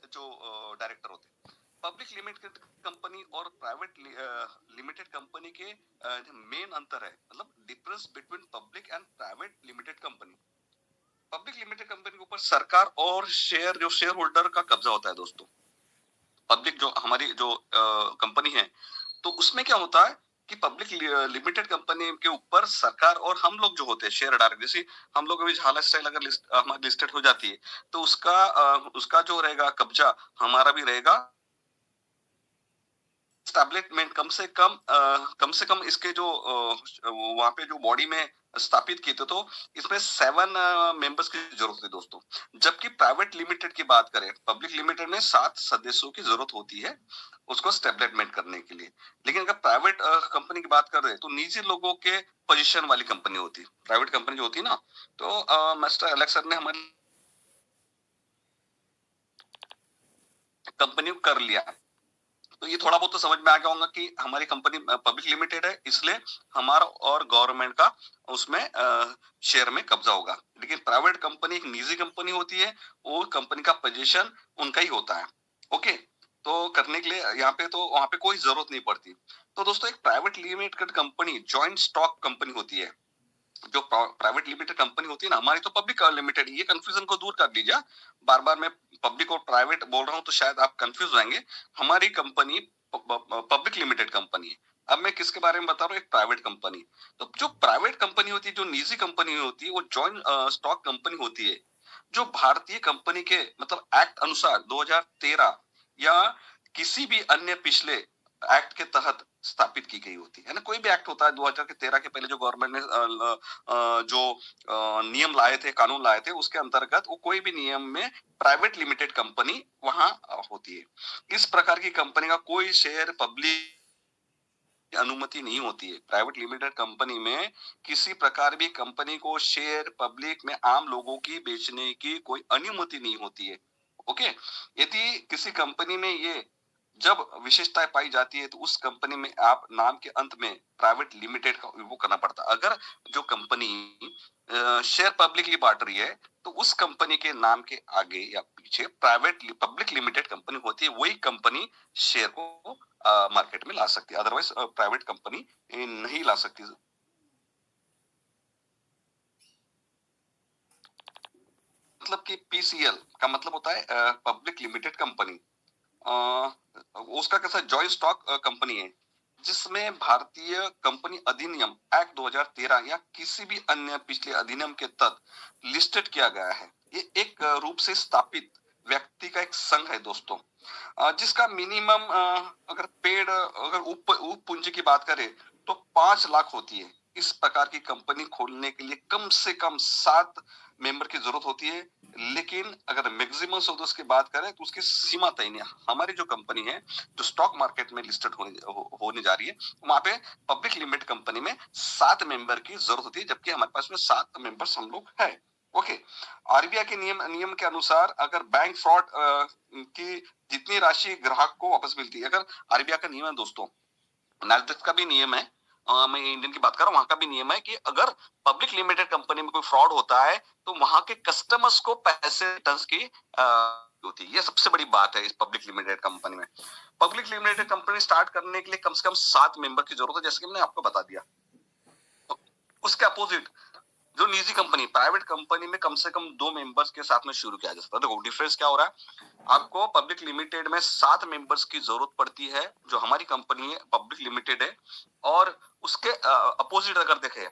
जो डायरेक्टर होते हैं। पब्लिक लिमिटेड कंपनी और प्राइवेट लिमिटेड कंपनी के मेन अंतर है, मतलब difference between public and private limited company. Public limited company के ऊपर सरकार और शेयर होल्डर का कब्जा होता है दोस्तों। पब्लिक जो हमारी जो कंपनी है, तो उसमें क्या होता है कि पब्लिक लिमिटेड कंपनी के ऊपर सरकार और हम लोग जो होते हैं शेयर धारक, जैसे हम लोग अभी झाला स्टाइल अगर हमारी लिस्टेड हो जाती है, तो उसका जो रहेगा कब्जा हमारा भी रहेगा। स्टैब्लिशमेंट कम से कम इसके जो वहां पे जो बॉडी में स्थापित किए थे, तो इसमें 7 मेंबर्स की जरूरत होती है दोस्तों। जबकि प्राइवेट लिमिटेड की बात करें, पब्लिक लिमिटेड में 7 सदस्यों की जरूरत होती है उसको स्टैब्लिशमेंट करने के लिए। लेकिन अगर प्राइवेट कंपनी की बात कर रहे हैं, तो निजी लोगों के पोजीशन वाली कंपनी होती है प्राइवेट कंपनी जो होती है ना। तो मिस्टर एलेक्स सर ने हमारी कंपनी को कर लिया। तो ये थोड़ा बहुत तो समझ में आ गया होगा कि हमारी कंपनी पब्लिक लिमिटेड है, इसलिए हमारा और गवर्नमेंट का उसमें शेयर में कब्जा होगा। लेकिन प्राइवेट कंपनी एक निजी कंपनी होती है, वो कंपनी का पोजीशन उनका ही होता है। ओके, तो करने के लिए यहाँ पे तो वहां पे कोई जरूरत नहीं पड़ती। तो दोस्तों, एक private limited company joint stock company होती है। जो प्राइवेट लिमिटेड कंपनी होती है ना, हमारी तो पब्लिक लिमिटेड, ये कंफ्यूजन को दूर कर दीजिए। बार बार मैं पब्लिक और प्राइवेट बोल रहा हूँ तो शायद आप कंफ्यूज होंगे। हमारी कंपनी पब्लिक लिमिटेड कंपनी है। अब मैं किसके बारे में बता रहा हूँ, एक प्राइवेट कंपनी। तो जो प्राइवेट कंपनी होती है, जो निजी कंपनी होती है, वो जॉइंट स्टॉक कंपनी होती है, जो भारतीय कंपनी के मतलब एक्ट अनुसार 2013 या किसी भी अन्य पिछले एक्ट के तहत स्थापित की गई होती है ना। कोई भी एक्ट होता है 2013 के पहले जो गवर्नमेंट ने जो नियम लाए थे, कानून लाए थे, उसके अंतर्गत वो कोई भी नियम में प्राइवेट लिमिटेड कंपनी वहां होती है। इस प्रकार की कंपनी का कोई शेयर पब्लिक अनुमति नहीं होती है। प्राइवेट लिमिटेड कंपनी में किसी प्रकार भी कंपनी को शेयर पब्लिक में आम लोगों की बेचने की कोई अनुमति नहीं होती है। ओके, यदि किसी कंपनी में ये जब विशेषताएं पाई जाती है, तो उस कंपनी में आप नाम के अंत में प्राइवेट लिमिटेड का उपयोग करना पड़ता है। अगर जो कंपनी शेयर पब्लिकली बांट रही है, तो उस कंपनी के नाम के आगे या पीछे प्राइवेट पब्लिक लिमिटेड कंपनी होती है, वही कंपनी शेयर को मार्केट में ला सकती है। अदरवाइज प्राइवेट कंपनी नहीं ला सकती। मतलब कि पीसीएल का मतलब होता है पब्लिक लिमिटेड कंपनी। उसका कैसा जॉइंट स्टॉक कंपनी है, जिसमें भारतीय कंपनी अधिनियम एक्ट 2013 या किसी भी अन्य पिछले अधिनियम के तहत लिस्टेड किया गया है। ये एक रूप से स्थापित व्यक्ति का एक संघ है दोस्तों, जिसका मिनिमम अगर पेड अगर उप पूंजी की बात करें तो 5 लाख होती है। इस प्रकार की कंपनी खोलने के लिए कम से कम 7 मेंबर की जरूरत होती है। लेकिन अगर मैक्सिमम सदस्य की बात करें तो उसकी सीमा तय नहीं है। हमारी जो कंपनी है, जो स्टॉक मार्केट में लिस्टेड होने जा रही है, वहां पे पब्लिक लिमिटेड कंपनी में 7 मेंबर की जरूरत होती है, जबकि हमारे पास में 7 मेंबर्स हम लोग है। ओके, आरबीआई के नियम के अनुसार अगर बैंक फ्रॉड की जितनी राशि ग्राहक को वापस मिलती है, अगर आरबीआई का नियम है दोस्तों, नैस्डैक का भी नियम है, मैं इंडियन की बात कर रहा हूँ, वहां का भी नियम है कि अगर पब्लिक लिमिटेड कंपनी में कोई फ्रॉड होता है, तो वहां के कस्टमर्स को पैसे रिटर्न्स की होती है। ये सबसे बड़ी बात है इस पब्लिक लिमिटेड कंपनी में। पब्लिक लिमिटेड कंपनी स्टार्ट करने के लिए कम से कम 7 मेंबर की जरूरत है, जैसे कि मैंने आपको बता दिया। तो उसके अपोजिट जो निजी कंपनी, प्राइवेट कंपनी में कम से कम 2 मेंबर्स के साथ में शुरू किया जा सकता है। देखो डिफरेंस क्या हो रहा है, आपको पब्लिक लिमिटेड में 7 मेंबर्स की जरूरत पड़ती है, जो हमारी कंपनी है पब्लिक लिमिटेड है। और उसके अपोजिट अगर देखें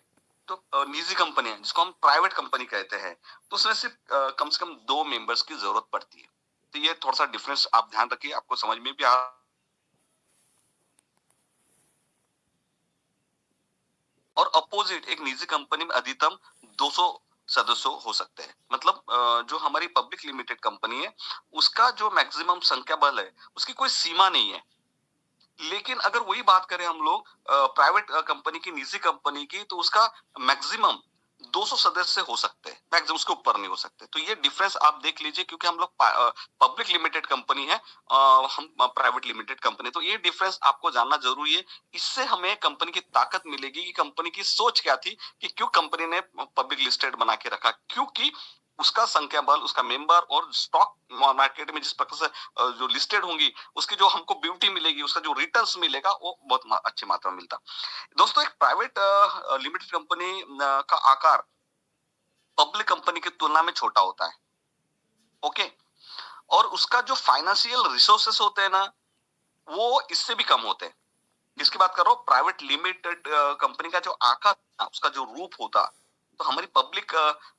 तो निजी कंपनी है, जिसको हम प्राइवेट कंपनी कहते हैं, तो उसमें सिर्फ कम से कम 2 मेंबर्स की जरूरत पड़ती है। तो ये थोड़ा सा डिफरेंस आप ध्यान रखिए, आपको समझ में भी आ। और अपोजिट एक निजी कंपनी में अधिकतम 200 सदस्य हो सकते हैं। मतलब जो हमारी पब्लिक लिमिटेड कंपनी है, उसका जो मैक्सिमम संख्या बल है, उसकी कोई सीमा नहीं है। लेकिन अगर वही बात करें हम लोग प्राइवेट कंपनी की, निजी कंपनी की, तो उसका मैक्सिमम 200 सदस्य हो सकते हैं, मैक्सिमम, उसके ऊपर नहीं हो सकते। तो ये डिफरेंस आप देख लीजिए, क्योंकि हम लोग पब्लिक लिमिटेड कंपनी है, हम प्राइवेट लिमिटेड कंपनी, तो ये डिफरेंस आपको जानना जरूरी है। इससे हमें कंपनी की ताकत मिलेगी कि कंपनी की सोच क्या थी, कि क्यों कंपनी ने पब्लिक लिस्टेड बना के रखा। क्योंकि उसका संख्या बल, उसका मेंबर और स्टॉक मार्केट में जिस प्रकार से जो लिस्टेड होंगी उसकी जो हमको ब्यूटी मिलेगी, उसका जो रिटर्न्स मिलेगा वो बहुत अच्छी मात्रा में मिलता। दोस्तों एक प्राइवेट लिमिटेड कंपनी का आकार पब्लिक कंपनी की तुलना में छोटा होता है। ओके, और उसका जो फाइनेंशियल रिसोर्सेस होते हैं ना वो इससे भी कम होते हैं। किसकी बात कर रहा हूँ? प्राइवेट लिमिटेड कंपनी का जो आकार, उसका जो रूप होता तो हमारी पब्लिक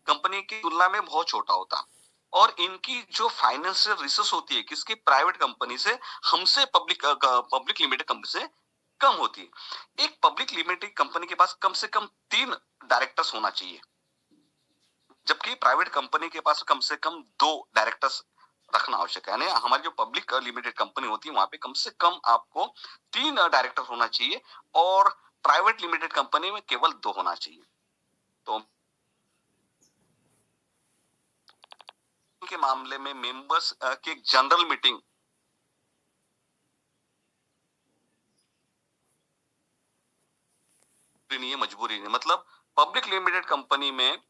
कंपनी की तुलना में बहुत छोटा होता। और इनकी जो फाइनेंशियल रिसोर्स होती है किसकी? प्राइवेट कंपनी से, हमसे पब्लिक लिमिटेड कंपनी से कम होती है। एक पब्लिक लिमिटेड कंपनी के पास कम से कम 3 डायरेक्टर्स होना चाहिए, जबकि प्राइवेट कंपनी के पास कम से कम 2 डायरेक्टर्स रखना आवश्यक है। यानी हमारी जो पब्लिक लिमिटेड कंपनी होती है वहां पे कम से कम आपको 3 डायरेक्टर होना चाहिए और प्राइवेट लिमिटेड कंपनी में केवल 2 होना चाहिए। तो के मामले में मेंबर्स की एक जनरल मीटिंग नहीं है, मजबूरी नहीं। मतलब पब्लिक लिमिटेड कंपनी में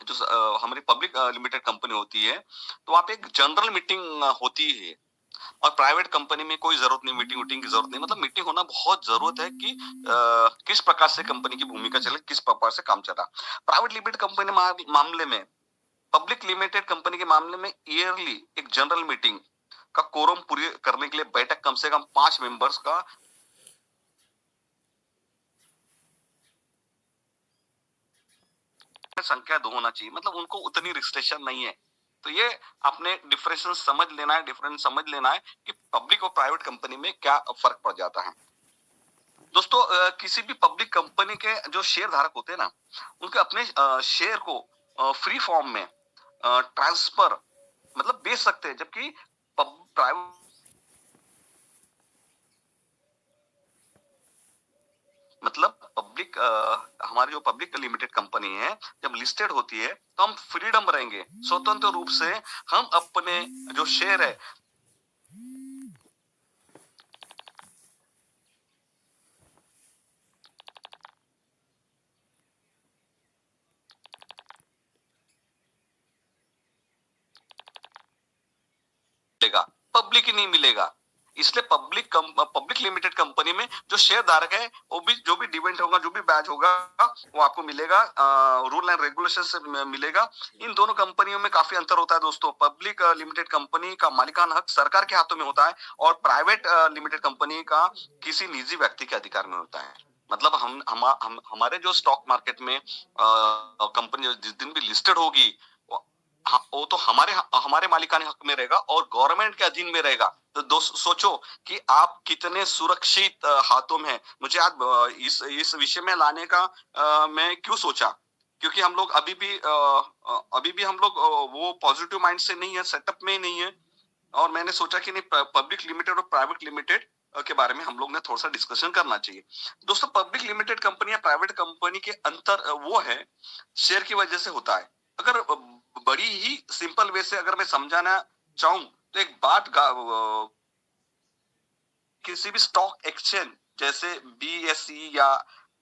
जो हमारी पब्लिक लिमिटेड कंपनी होती है तो वहां पे एक जनरल मीटिंग होती है और प्राइवेट कंपनी में कोई जरूरत नहीं, मीटिंग वीटिंग की जरूरत नहीं। मतलब मीटिंग होना बहुत जरूरत है कि किस प्रकार से कंपनी की भूमिका चले, किस प्रकार से काम चल रहा। प्राइवेट लिमिटेड कंपनी मामले में, पब्लिक लिमिटेड कंपनी के मामले में ईयरली एक जनरल मीटिंग का कोरम पूरी करने के लिए बैठक कम से कम 5 मेंबर्स का संख्या 2 होना चाहिए। मतलब उनको उतनी रिस्ट्रिक्शन नहीं है। तो ये आपने डिफरेंस समझ लेना है, डिफरेंस समझ लेना है कि पब्लिक और प्राइवेट कंपनी में क्या फर्क पड़ जाता है। दोस्तों किसी भी पब्लिक कंपनी के जो शेयर धारक होते हैं ना उनके अपने शेयर को फ्री फॉर्म में ट्रांसफर मतलब बेच सकते हैं, जबकि प्राइवेट मतलब पब्लिक हमारी जो पब्लिक लिमिटेड कंपनी है जब लिस्टेड होती है तो हम फ्रीडम रहेंगे, स्वतंत्र रूप से हम अपने जो शेयर है मिलेगा, पब्लिक ही नहीं मिलेगा। इसलिए पब्लिक लिमिटेड कंपनी में जो शेयर धारक है वो भी जो भी डिवेंट होगा, जो भी बैच होगा वो आपको मिलेगा, रूल एंड रेगुलेशन से मिलेगा। इन दोनों कंपनियों में काफी अंतर होता है दोस्तों। पब्लिक लिमिटेड कंपनी का मालिकाना हक सरकार के हाथों में होता है और प्राइवेट लिमिटेड कंपनी का किसी निजी व्यक्ति के अधिकार में होता है। मतलब हम हमारे जो स्टॉक मार्केट में कंपनी जिस दिन भी लिस्टेड होगी हाँ, वो तो हमारे मालिकाने हक में रहेगा और गवर्नमेंट के अधीन में रहेगा। तो दोस्त सोचो कि आप कितने सुरक्षित हाथों में हैं। मुझे आज इस विषय में लाने का मैं क्यों सोचा, क्योंकि हम लोग अभी भी हम लोग वो पॉजिटिव माइंड से नहीं है, सेटअप में नहीं है। और मैंने सोचा कि नहीं, पब्लिक लिमिटेड और प्राइवेट लिमिटेड के बारे में हम लोग ने थोड़ा सा डिस्कशन करना चाहिए। दोस्तों पब्लिक लिमिटेड कंपनी या प्राइवेट कंपनी के अंतर वो है शेयर की वजह से होता है। अगर बड़ी ही सिंपल वे से अगर मैं समझाना चाहूं तो एक बात किसी भी स्टॉक एक्सचेंज जैसे बीएसई या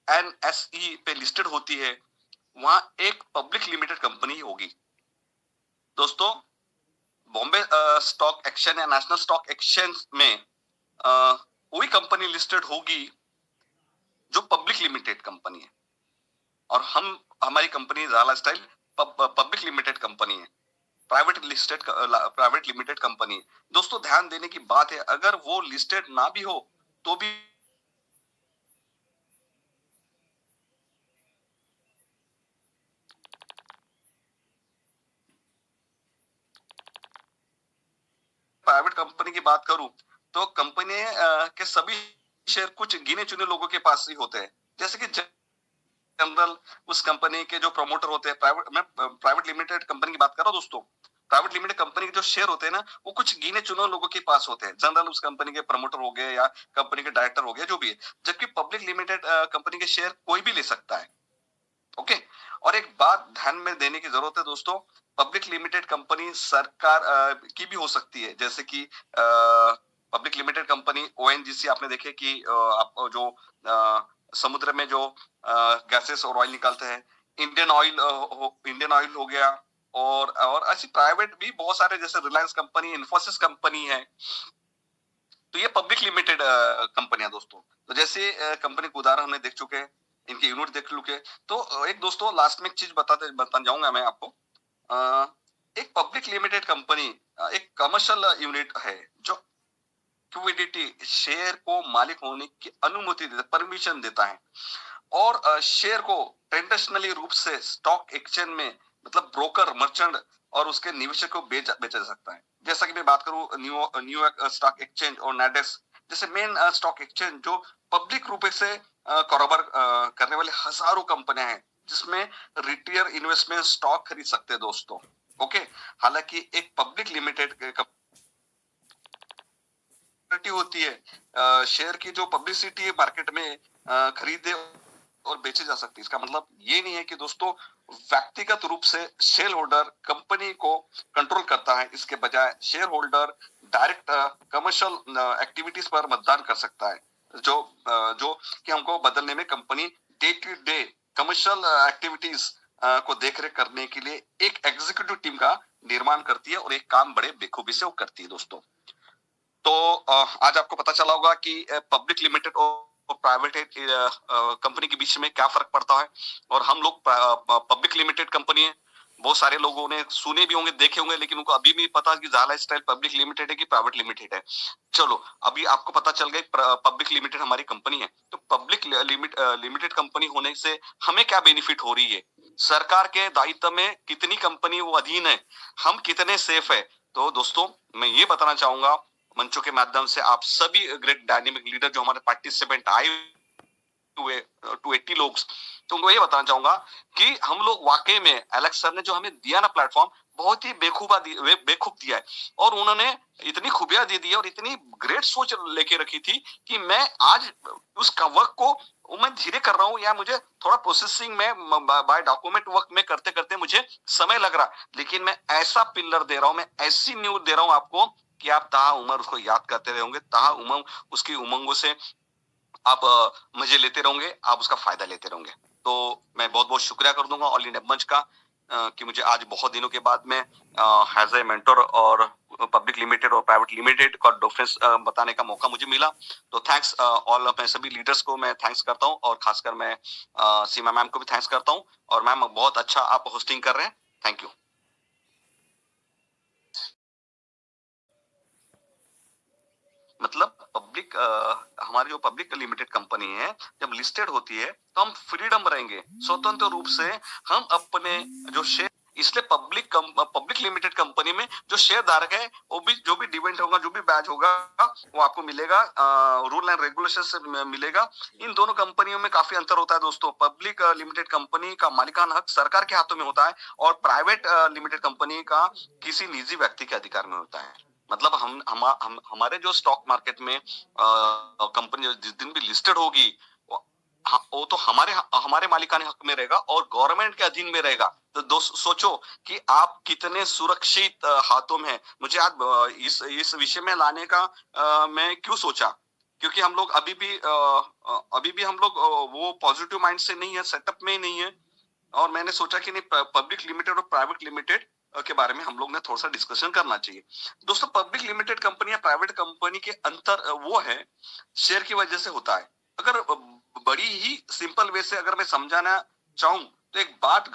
एनएसई पे लिस्टेड होती है वहां एक पब्लिक लिमिटेड कंपनी होगी। दोस्तों बॉम्बे स्टॉक एक्सचेंज या नेशनल स्टॉक एक्सचेंज में वही कंपनी लिस्टेड होगी जो पब्लिक लिमिटेड कंपनी है। और हमारी कंपनी ज़ाला स्टाइल पब्लिक लिमिटेड कंपनी है, प्राइवेट लिमिटेड कंपनी है। दोस्तों ध्यान देने की बात है, अगर वो लिस्टेड ना भी हो तो भी प्राइवेट कंपनी की बात करूं तो कंपनी के सभी शेयर कुछ गिने चुने लोगों के पास ही होते हैं। जैसे कि जनरल उस कंपनी के जो प्रमोटर होते हैं, मैं प्राइवेट लिमिटेड कंपनी की बात कर रहा हूँ दोस्तों। प्राइवेट लिमिटेड कंपनी के जो शेयर होते हैं ना वो कुछ गिने चुने लोगों के पास होते हैं। जनरल उस कंपनी के प्रमोटर हो गए या कंपनी के डायरेक्टर हो गए, जो भी है। जबकि पब्लिक लिमिटेड कंपनी के शेयर कोई भी ले सकता है। ओके, और एक बात ध्यान में देने की जरूरत है दोस्तों, पब्लिक लिमिटेड कंपनी सरकार की भी हो सकती है। जैसे कि पब्लिक लिमिटेड कंपनी ओएनजीसी आपने देखे कि आप जो समुद्र में जो गैसेस और ऑयल निकालते हैं, इंडियन ऑयल हो गया, और ऐसी प्राइवेट भी बहुत सारे, जैसे रिलायंस कंपनी, इन्फोसिस कंपनी है, तो ये पब्लिक लिमिटेड कंपनियां दोस्तों। तो जैसे कंपनी के उदाहरण हमने देख चुके हैं, इनके यूनिट देख चुके हैं। तो एक दोस्तों लास्ट में एक चीज बता जाऊंगा मैं आपको। अ, एक पब्लिक लिमिटेड कंपनी एक कमर्शियल यूनिट है जो लिक्विडिटी, शेयर को मालिक होने की अनुमति देता, परमिशन देता है, और शेयर को ट्रेडिशनली रूप से स्टॉक एक्सचेंज में, मतलब ब्रोकर, मर्चेंट और उसके निवेशक को बेचा जा सकता है। जैसा कि मैं बात करूं न्यूयॉर्क स्टॉक एक्सचेंज और नैस्डैक जैसे मेन स्टॉक एक्सचेंज, जो पब्लिक रूप से कारोबार करने वाले हजारों कंपनियां हैं, जिसमें रिटेल इन्वेस्टमेंट स्टॉक खरीद सकते हैं दोस्तों। ओके, हालांकि एक पब्लिक लिमिटेड होती है, शेयर की जो पब्लिसिटी मार्केट में खरीदे और बेचे जा सकती है। इसका मतलब ये नहीं है कि दोस्तों व्यक्तिगत रूप से शेयर होल्डर कंपनी को कंट्रोल करता है। इसके बजाय share holder direct commercial activities पर मतदान कर सकता है, जो कि हमको बदलने में company day to day commercial activities को देखरेख करने के लिए एक एग्जीक्यूटिव टीम का निर्माण करती है, और एक काम बड़े बेखूबी से वो करती है दोस्तों। तो आज आपको पता चला होगा कि पब्लिक लिमिटेड और प्राइवेट कंपनी के बीच में क्या फर्क पड़ता है। और हम लोग पब्लिक लिमिटेड कंपनी है, बहुत सारे लोगों ने सुने भी होंगे, देखे होंगे, लेकिन उनको अभी भी पता कि ज़ाला स्टाइल पब्लिक लिमिटेड है कि प्राइवेट लिमिटेड है। चलो, अभी आपको पता चल गया पब्लिक लिमिटेड हमारी कंपनी है। तो पब्लिक लिमिटेड कंपनी होने से हमें क्या बेनिफिट हो रही है, सरकार के दायित्व में कितनी कंपनी वो अधीन है, हम कितने सेफ है। तो दोस्तों मैं ये बताना चाहूंगा मंचों के माध्यम से, आप सभी ग्रेट डायनेमिक लीडर जो हमारे पार्टिसिपेंट आए हुए 280 लोग, तो उनको ये बताना चाहूंगा कि हम लोग वाकई में एलेक्स सर ने जो हमें दिया ना प्लेटफॉर्म, बहुत ही बेखूब दिया है। और उन्होंने इतनी खूबियां दे दी है और इतनी ग्रेट सोच लेके रखी थी कि मैं आज उसका वर्क को मैं धीरे कर रहा हूँ, या मुझे थोड़ा प्रोसेसिंग में बाय डॉक्यूमेंट वर्क में करते करते मुझे समय लग रहा, लेकिन मैं ऐसा पिलर दे रहा हूँ, मैं ऐसी न्यूज दे रहा हूँ आपको कि आप ताहा उमर उसको याद करते रहोगे, ताहा उमंग उसकी उमंगों से आप मजे लेते रहोगे, आप उसका फायदा लेते रहोगे। तो मैं बहुत बहुत शुक्रिया कर दूंगा ऑल इंडिया मंच का कि मुझे आज बहुत दिनों के बाद में हैज ए मेंटर और पब्लिक लिमिटेड और प्राइवेट लिमिटेड का डिफरेंस बताने का मौका मुझे मिला। तो थैंक्स ऑल अपने सभी लीडर्स को मैं थैंक्स करता हूँ, और खासकर मैं सीमा मैम को भी थैंक्स करता हूँ। और मैम बहुत अच्छा आप होस्टिंग कर रहे हैं, थैंक यू। मतलब पब्लिक हमारी जो पब्लिक लिमिटेड कंपनी है, जब लिस्टेड होती है तो हम फ्रीडम रहेंगे, स्वतंत्र रूप से हम अपने जो शेयर, इसलिए पब्लिक लिमिटेड कंपनी में जो शेयर धारक है, वो भी जो भी डिविडेंड होगा, जो भी बैच होगा, वो आपको मिलेगा, रूल एंड रेगुलेशन से मिलेगा। इन दोनों कंपनियों में काफी अंतर होता है दोस्तों। पब्लिक लिमिटेड कंपनी का मालिकाना हक सरकार के हाथों में होता है, और प्राइवेट लिमिटेड कंपनी का किसी निजी व्यक्ति के अधिकार में होता है। मतलब हमारे जो स्टॉक मार्केट में कंपनी जिस दिन भी लिस्टेड होगी, वो तो हमारे हमारे मालिकाने हक में रहेगा और गवर्नमेंट के अधीन में रहेगा। तो दोस्त सोचो कि आप कितने सुरक्षित हाथों में हैं। मुझे आज इस विषय में लाने का मैं क्यों सोचा, क्योंकि हम लोग अभी भी हम लोग वो पॉजिटिव माइंड से नहीं है, सेटअप में ही नहीं है। और मैंने सोचा कि नहीं, पब्लिक लिमिटेड और प्राइवेट लिमिटेड के बारे में हम लोग ने थोड़ा सा डिस्कशन करना चाहिए। दोस्तों पब्लिक लिमिटेड कंपनी या प्राइवेट कंपनी के अंतर वो है, शेयर की वजह से होता है। अगर बड़ी ही सिंपल वे से अगर मैं समझाना चाहूं, तो एक बात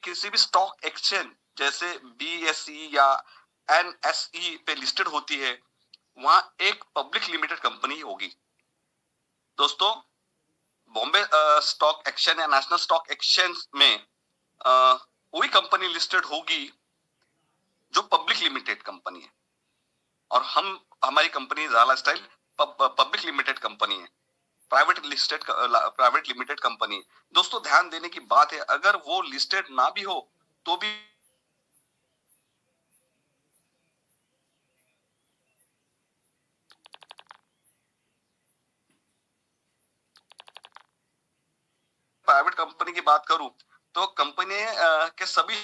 किसी भी स्टॉक एक्सचेंज जैसे बीएसई या एनएसई पे लिस्टेड होती है, वहां एक पब्लिक लिमिटेड कंपनी होगी दोस्तों। बॉम्बे स्टॉक एक्सचेंज या नेशनल स्टॉक एक्सचेंज में वही कंपनी लिस्टेड होगी जो पब्लिक लिमिटेड कंपनी है। और हमारी कंपनी ज़ाला स्टाइल पब्लिक लिमिटेड कंपनी है, प्राइवेट लिमिटेड कंपनी है। दोस्तों ध्यान देने की बात है, अगर वो लिस्टेड ना भी हो तो भी प्राइवेट कंपनी की बात करूं, तो कंपनी के सभी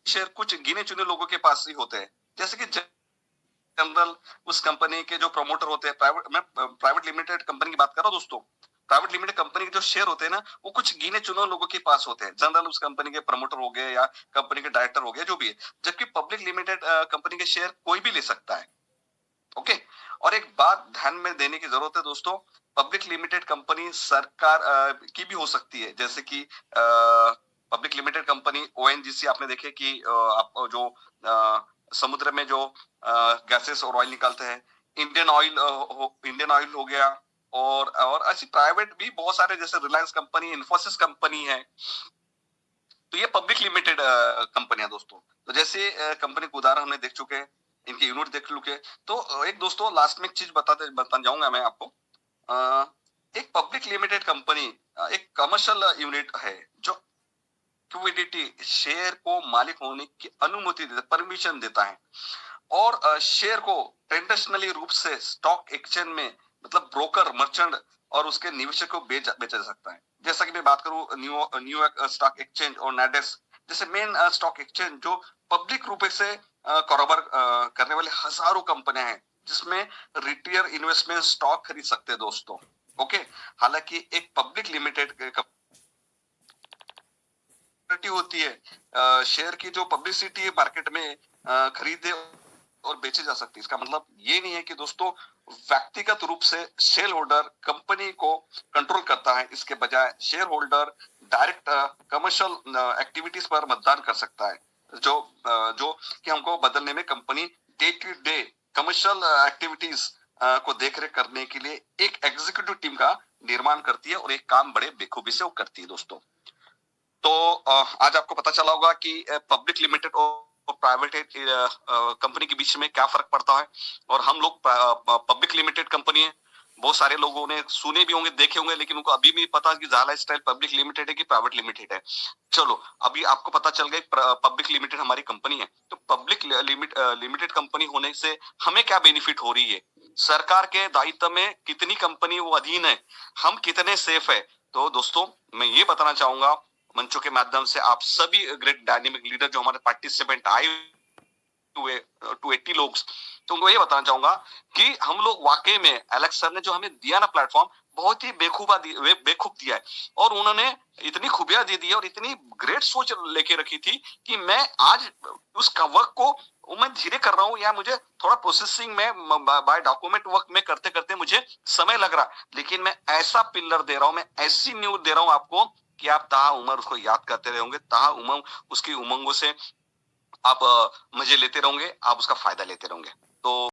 शेयर कुछ गिने चुने लोगों के पास ही होते हैं। जैसे कि जनरल उस कंपनी के जो प्रमोटर होते हैं, प्राइवेट लिमिटेड कंपनी की बात कर रहा हूं दोस्तों, प्राइवेट लिमिटेड कंपनी के जो शेयर होते हैं ना, वो कुछ गिने चुने लोगों के पास होते हैं, जनरल उस कंपनी के प्रमोटर हो गए या कंपनी के डायरेक्टर हो गए, जो भी है। जबकि पब्लिक लिमिटेड कंपनी के शेयर कोई भी ले सकता है। ओके। और एक बात ध्यान में देने की जरूरत है दोस्तों, पब्लिक लिमिटेड कंपनी सरकार की भी हो सकती है, जैसे कि पब्लिक लिमिटेड कंपनी ओएनजीसी, आपने देखे कि आप जो समुद्र में जो गैसेस और ऑयल निकालते हैं, इंडियन ऑयल हो गया, और ऐसी प्राइवेट भी बहुत सारे, जैसे रिलायंस कंपनी, इन्फोसिस कंपनी है, तो ये पब्लिक लिमिटेड कंपनी है दोस्तों। तो जैसे कंपनी के उदाहरण हमने देख चुके हैं, इनके यूनिट देख चुके हैं। तो एक दोस्तों लास्ट में एक चीज बता जाऊंगा मैं आपको। एक पब्लिक लिमिटेड कंपनी एक कमर्शियल यूनिट है जो लिक्विडिटी, शेयर को मालिक होने की अनुमति देता, परमिशन देता है, और शेयर को ट्रेडिशनली रूप से स्टॉक एक्सचेंज में, मतलब ब्रोकर, मर्चेंट और उसके निवेशक को बेचा जा सकता है। जैसा कि मैं बात करूं न्यूयॉर्क स्टॉक एक्सचेंज और नैस्डैक जैसे मेन स्टॉक एक्सचेंज, जो पब्लिक रूप से कारोबार करने वाले हजारों कंपनियां हैं, जिसमें रिटेल इन्वेस्टमेंट स्टॉक खरीद सकते हैं दोस्तों। ओके। हालांकि एक पब्लिक लिमिटेड होती है, शेयर की जो पब्लिसिटी है मार्केट में खरीदे और बेचे जा सकती है। इसका मतलब ये नहीं है कि दोस्तों व्यक्तिगत रूप से शेयर होल्डर कंपनी को कंट्रोल करता है, इसके बजाय share holder direct commercial activities पर मतदान कर सकता है, जो कि हमको बदलने में company day to day commercial activities को देखरेख करने के लिए एक एग्जीक्यूटिव टीम का निर्माण करती है, और एक काम बड़े बेखूबी से वो करती है दोस्तों। तो आज आपको पता चला होगा कि पब्लिक लिमिटेड और प्राइवेट कंपनी के बीच में क्या फर्क पड़ता है। और हम लोग पब्लिक लिमिटेड कंपनी है, बहुत सारे लोगों ने सुने भी होंगे, देखे होंगे, लेकिन उनको अभी भी पता कि ज़ाला स्टाइल पब्लिक लिमिटेड है कि प्राइवेट लिमिटेड है। चलो, अभी आपको पता चल गया पब्लिक लिमिटेड हमारी कंपनी है। तो पब्लिक लिमिटेड कंपनी होने से हमें क्या बेनिफिट हो रही है, सरकार के दायित्व में कितनी कंपनी वो अधीन है, हम कितने सेफ है। तो दोस्तों मैं ये बताना चाहूंगा मंचों के माध्यम से, आप सभी ग्रेट डायनेमिक लीडर जो हमारे पार्टिसिपेंट आए हुए 280 लोग, तो उनको ये बताना चाहूंगा कि हम लोग वाकई में एलेक्स सर ने जो हमें दिया ना प्लेटफॉर्म, बहुत ही बेखूब दिया है। और उन्होंने इतनी खूबियां दे दी है और इतनी ग्रेट सोच लेके रखी थी कि मैं आज उसका वर्क को मैं धीरे कर रहा हूँ, या मुझे थोड़ा प्रोसेसिंग में बाय डॉक्यूमेंट वर्क में करते करते मुझे समय लग रहा, लेकिन मैं ऐसा पिलर दे रहा हूँ, मैं ऐसी न्यूज दे रहा हूँ आपको कि आप ताहा उमर उसको याद करते रहोगे, ताहा उमंग उसकी उमंगों से आप मजे लेते रहोगे, आप उसका फायदा लेते रहोगे। तो